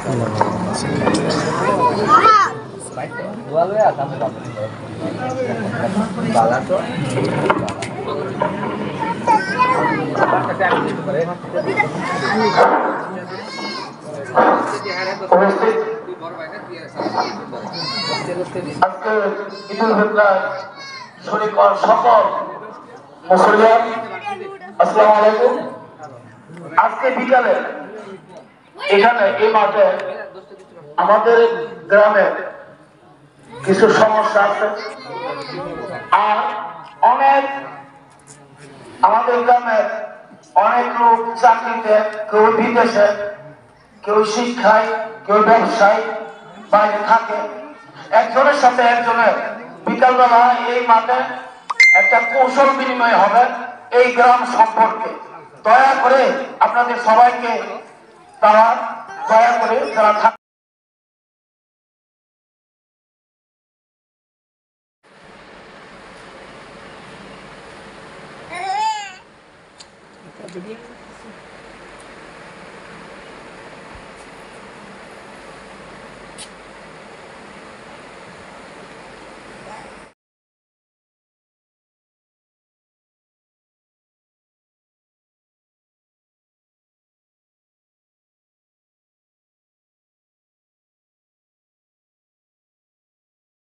সকল মুসলিম আসসালামু আলাইকুম। আজকে বিকালে এখানে এই মাঠে আমাদের গ্রামে কিছু সমস্যা আছে, আর অনেক আমাদের গ্রামে অনেক লোক চাকরিতে, কেউ বিদেশে, কেউ শিক্ষায়, কেউ ব্যবসায় বাইরে থাকে। একজনের সাথে একজনের বিকালবেলা এই মাঠে একটা কৌশল বিনিময় হবে এই গ্রাম সম্পর্কে। দয়া করে আপনাদের সবাইকে তারা দয়া করে যারা